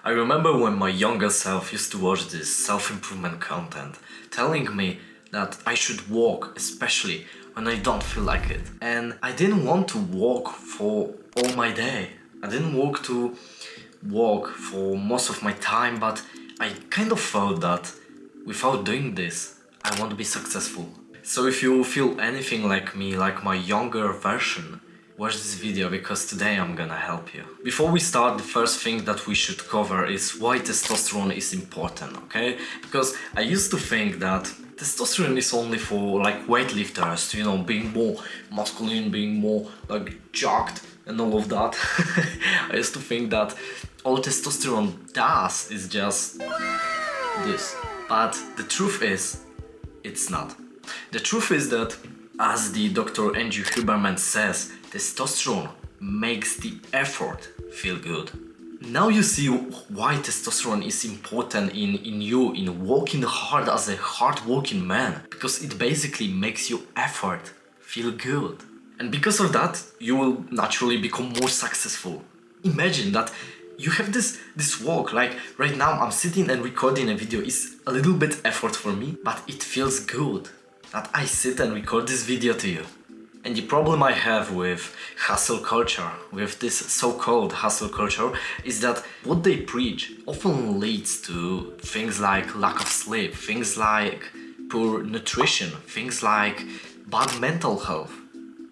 I remember when my younger self used to watch this self-improvement content, telling me that I should walk, especially when I don't feel like it. And I didn't want to walk for all my day. I didn't want to walk for most of my time, but I kind of felt that without doing this, I won't be successful. So if you feel anything like me, like my younger version, watch this video because today I'm gonna help you. Before we start, the first thing that we should cover is why testosterone is important, okay? Because I used to think that testosterone is only for like weightlifters, you know, being more masculine, being more like jacked and all of that. I used to think that all testosterone does is just this. But the truth is, it's not. The truth is that, as the Dr. Andrew Huberman says, testosterone makes the effort feel good. Now you see why testosterone is important in you, in working hard as a hard-working man, because it basically makes your effort feel good. And because of that, you will naturally become more successful. Imagine that you have this work, like right now I'm sitting and recording a video. It's a little bit effort for me, but it feels good that I sit and record this video to you. And the problem I have with hustle culture, with this so-called hustle culture, is that what they preach often leads to things like lack of sleep, things like poor nutrition, things like bad mental health.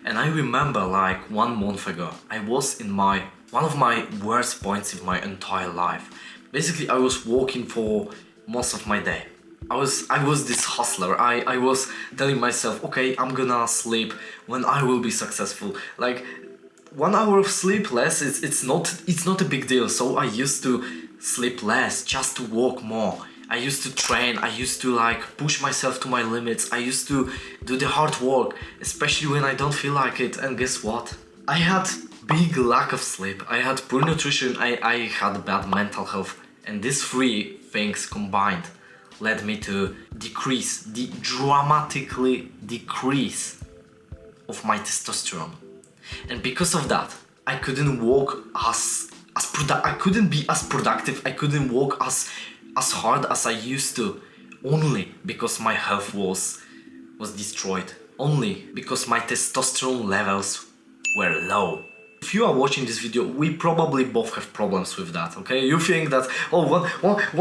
And I remember like 1 month ago, I was in one of my worst points in my entire life. Basically, I was working for most of my day. I was this hustler. I was telling myself, okay, I'm gonna sleep when I will be successful. Like 1 hour of sleep less, it's not a big deal. So I used to sleep less just to work more. I used to train. I used to like push myself to my limits. I used to do the hard work, especially when I don't feel like it. And guess what? I had big lack of sleep. I had poor nutrition. I had bad mental health, and these 3 things combined led me to dramatically decrease of my testosterone. And because of that, I couldn't work I couldn't be as productive, I couldn't work as hard as I used to, only because my health was destroyed, only because my testosterone levels were low. If you are watching this video, we probably both have problems with that, okay? You think that, oh,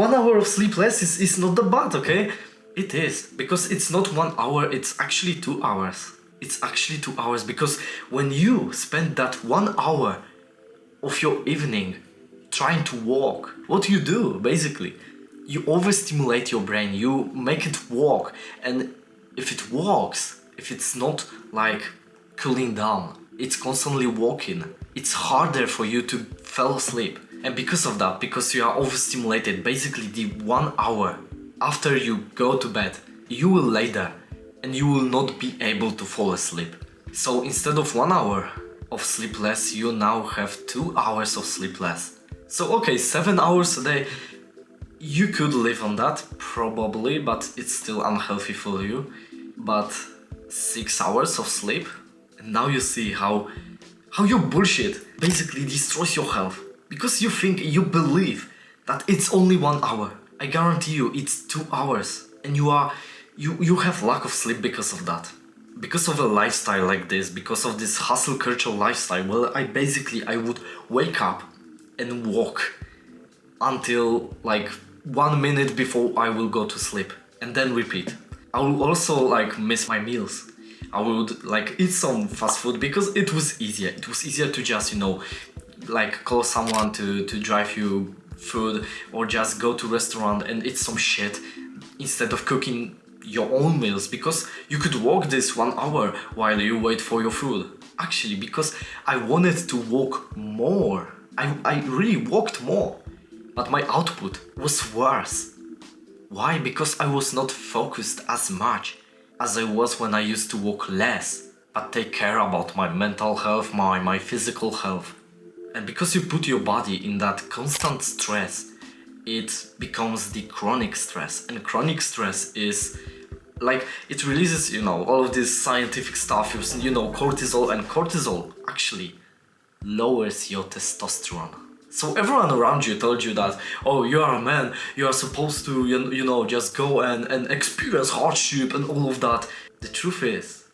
one hour of sleep less is not that bad, okay? It is, because it's not 1 hour, it's actually 2 hours. It's actually 2 hours, because when you spend that 1 hour of your evening trying to walk, what do you do, basically? You overstimulate your brain, you make it walk, and if it walks, if it's not like cooling down, it's constantly walking, it's harder for you to fall asleep. And because of that, because you are overstimulated, basically the 1 hour after you go to bed, you will lay there and you will not be able to fall asleep. So instead of 1 hour of sleep less, you now have 2 hours of sleep less. So okay, 7 hours a day, you could live on that, probably, but it's still unhealthy for you. But 6 hours of sleep? And now you see how your bullshit basically destroys your health. Because you believe that it's only 1 hour. I guarantee you it's 2 hours. And you have lack of sleep because of that. Because of a lifestyle like this, because of this hustle culture lifestyle, well, I would wake up and walk until like 1 minute before I will go to sleep. And then repeat. I will also like miss my meals. I would like eat some fast food because it was easier. It was easier to just, you know, like call someone to drive you food, or just go to restaurant and eat some shit instead of cooking your own meals, because you could walk this 1 hour while you wait for your food. Actually, because I wanted to walk more. I really walked more, but my output was worse. Why? Because I was not focused as much as I was when I used to walk less, but take care about my mental health, my physical health. And because you put your body in that constant stress, it becomes the chronic stress. And chronic stress is like, it releases, you know, all of this scientific stuff, you know, cortisol, and cortisol actually lowers your testosterone. So everyone around you told you that, oh, you are a man, you are supposed to, just go and experience hardship and all of that. The truth is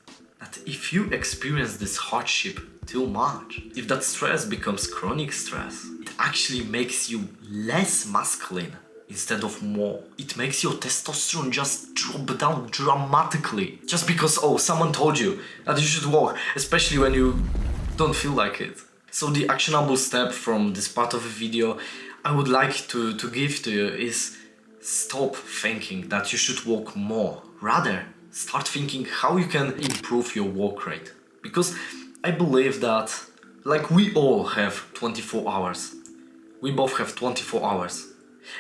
that if you experience this hardship too much, if that stress becomes chronic stress, it actually makes you less masculine instead of more. It makes your testosterone just drop down dramatically. Just because, oh, someone told you that you should walk, especially when you don't feel like it. So the actionable step from this part of the video I would like to give to you is stop thinking that you should walk more. Rather, start thinking how you can improve your walk rate. Because I believe that, like, we all have 24 hours. We both have 24 hours.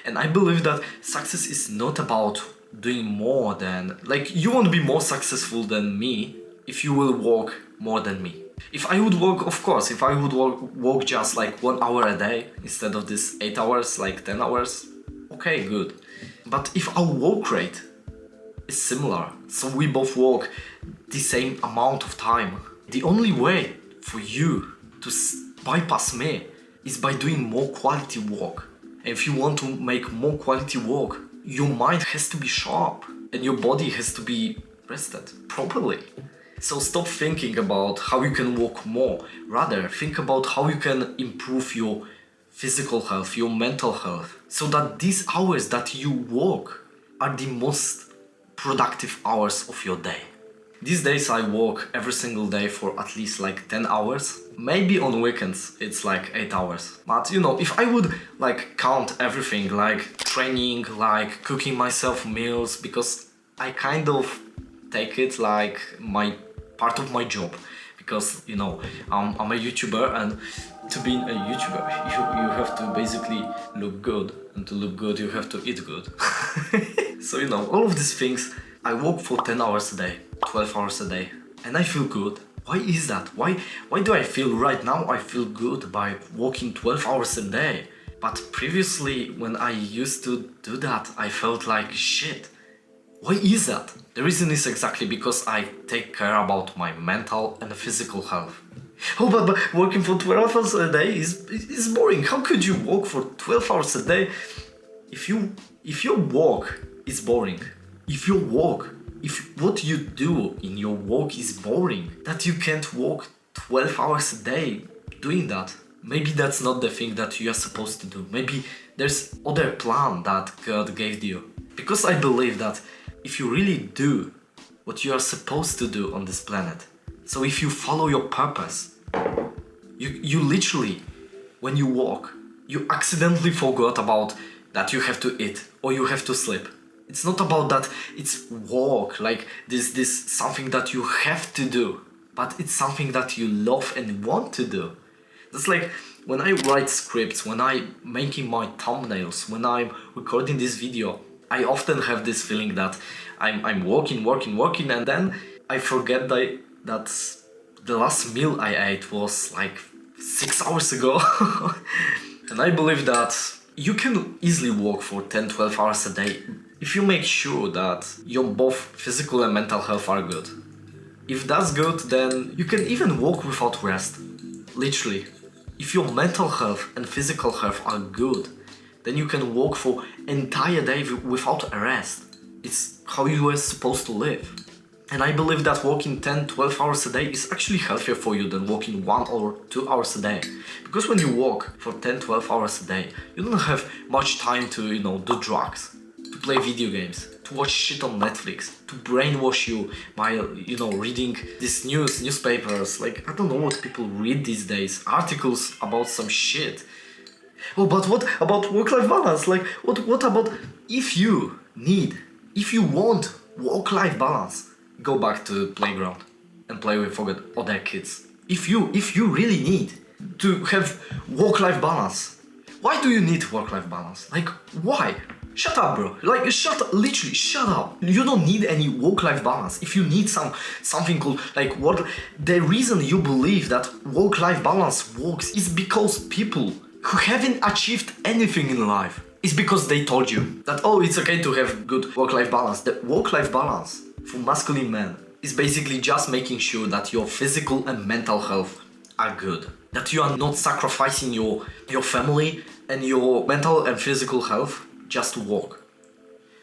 And I believe that success is not about doing more than... Like, you won't be more successful than me if you will walk more than me. If I would walk, of course, if I would walk just like 1 hour a day instead of this 8 hours, like 10 hours, okay, good. But if our walk rate is similar, so we both walk the same amount of time, the only way for you to bypass me is by doing more quality walk. And if you want to make more quality walk, your mind has to be sharp and your body has to be rested properly. So stop thinking about how you can walk more. Rather, think about how you can improve your physical health, your mental health, so that these hours that you walk are the most productive hours of your day. These days I walk every single day for at least like 10 hours. Maybe on weekends it's like 8 hours. But if I would like count everything, like training, like cooking myself meals, because I kind of take it like my part of my job, because I'm a YouTuber, and to be a YouTuber you have to basically look good, and to look good you have to eat good. So all of these things, I walk for 10 hours a day, 12 hours a day, and I feel good. Why is that? Why do I feel right now I feel good by walking 12 hours a day? But previously, when I used to do that, I felt like shit. Why is that? The reason is exactly because I take care about my mental and physical health. Oh, but working for 12 hours a day is boring. How could you walk for 12 hours a day? If your walk is boring, if what you do in your walk is boring, that you can't walk 12 hours a day doing that, maybe that's not the thing that you are supposed to do. Maybe there's other plan that God gave you. Because I believe that if you really do what you are supposed to do on this planet, so if you follow your purpose, you literally, when you walk, you accidentally forgot about that you have to eat or you have to sleep. It's not about that, it's walk, like this something that you have to do, but it's something that you love and want to do. That's like when I write scripts, when I'm making my thumbnails, when I'm recording this video, I often have this feeling that I'm working, and then I forget that the last meal I ate was like 6 hours ago. And I believe that you can easily walk for 10-12 hours a day if you make sure that your both physical and mental health are good. If that's good, then you can even walk without rest. Literally. If your mental health and physical health are good, then you can walk for entire day without a rest. It's how you are supposed to live. And I believe that walking 10-12 hours a day is actually healthier for you than walking 1 or 2 hours a day. Because when you walk for 10-12 hours a day, you don't have much time to, do drugs, to play video games, to watch shit on Netflix, to brainwash you by, reading these newspapers. Like, I don't know what people read these days, articles about some shit. Oh, but what about work-life balance? Like, what about if you want work-life balance, go back to the playground and play with other kids. If you really need to have work-life balance, why do you need work-life balance? Like, why? Shut up, bro. Like, literally, shut up. You don't need any work-life balance. If you need something called, like, what, the reason you believe that work-life balance works is because people who haven't achieved anything in life, is because they told you that, oh, it's okay to have good work-life balance. The work-life balance for masculine men is basically just making sure that your physical and mental health are good. that you are not sacrificing your family and your mental and physical health just to walk.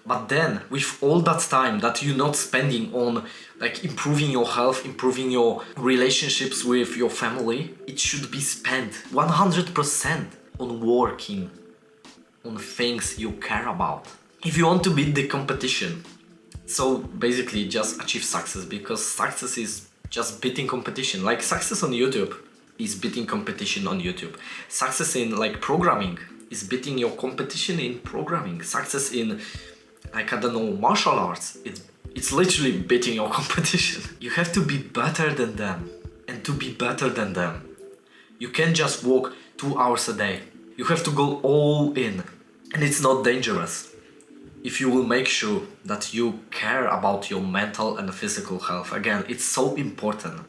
But then, with all that time that you're not spending on like improving your health, improving your relationships with your family, it should be spent 100% on working on things you care about. If you want to beat the competition, so basically just achieve success, because success is just beating competition. Like success on YouTube is beating competition on YouTube. Success in like programming is beating your competition in programming. Success in like, I don't know, martial arts, it's literally beating your competition. You have to be better than them. And to be better than them, you can't just walk 2 hours a day. You have to go all in. And it's not dangerous if you will make sure that you care about your mental and physical health. Again, it's so important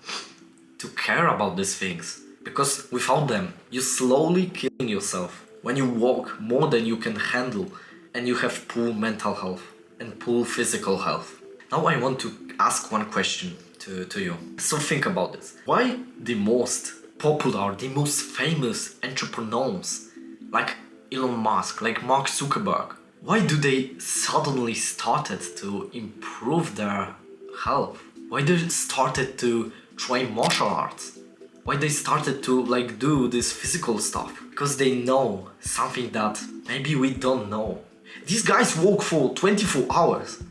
to care about these things, because without them, you're slowly killing yourself. When you walk more than you can handle, and you have poor mental health and poor physical health. Now I want to ask one question to you. So think about this. Why the most popular, the most famous entrepreneurs, like Elon Musk, like Mark Zuckerberg, why do they suddenly started to improve their health? Why they started to train martial arts? Why they started to like do this physical stuff? Because they know something that maybe we don't know. These guys walk for 24 hours.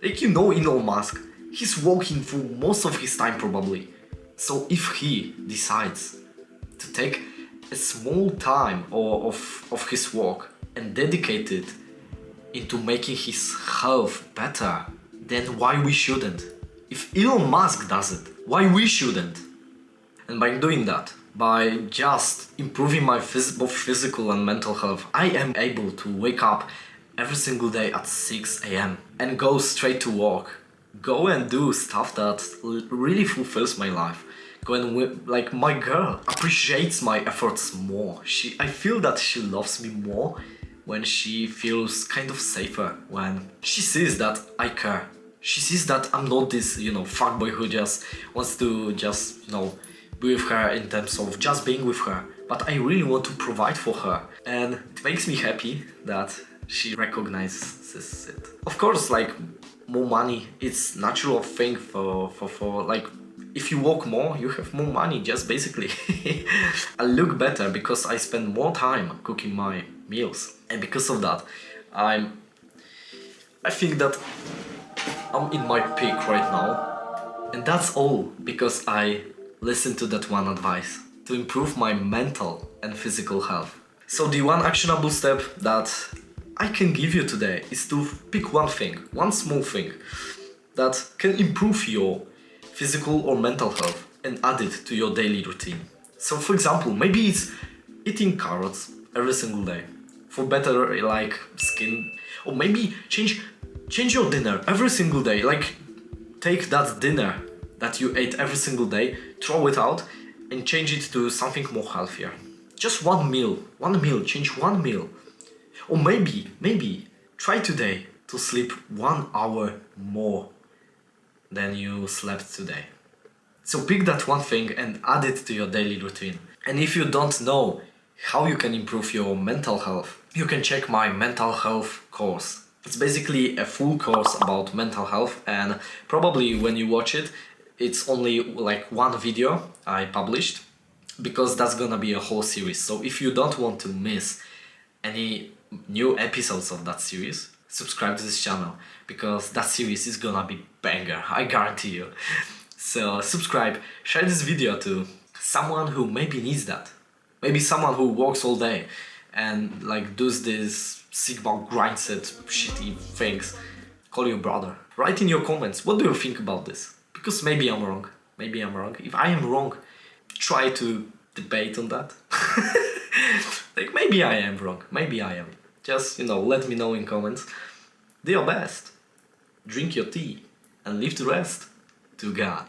Like, you know, Elon Musk, he's walking for most of his time probably. So if he decides to take a small time of his walk and dedicate it into making his health better, then why we shouldn't? If Elon Musk does it, why we shouldn't? And by doing that, by just improving my both physical and mental health, I am able to wake up every single day at 6 a.m. and go straight to work. Go and do stuff that really fulfills my life. Go and like, my girl appreciates my efforts more. I feel that she loves me more when she feels kind of safer, when she sees that I care. She sees that I'm not this, you know, fuckboy who just wants to just, you know, be with her in terms of just being with her. But I really want to provide for her. And it makes me happy that she recognizes it. Of course, like, more money, it's natural thing for like, if you work more, you have more money, just basically. I look better because I spend more time cooking my meals. And because of that, I think that I'm in my peak right now. And that's all because I listened to that one advice to improve my mental and physical health. So the one actionable step that I can give you today is to pick one thing, one small thing that can improve your physical or mental health and add it to your daily routine. So for example, maybe it's eating carrots every single day for better like skin, or maybe change your dinner every single day. Like, take that dinner that you ate every single day, throw it out and change it to something more healthier. Just one meal, change one meal. Or maybe try today to sleep 1 hour more than you slept today. So pick that one thing and add it to your daily routine. And if you don't know how you can improve your mental health, you can check my mental health course. It's basically a full course about mental health, and probably when you watch it, it's only like one video I published, because that's gonna be a whole series. So if you don't want to miss any new episodes of that series, subscribe to this channel, because that series is gonna be banger, I guarantee you. So subscribe, share this video to someone who maybe needs that. Maybe someone who works all day and like does this Sigma grind set shitty things. Call your brother. Write in your comments, what do you think about this? Because maybe I'm wrong. Maybe I'm wrong. If I am wrong, try to debate on that. Like, maybe I am wrong. Maybe I am. Just, you know, let me know in comments. Do your best. Drink your tea and leave the rest to God.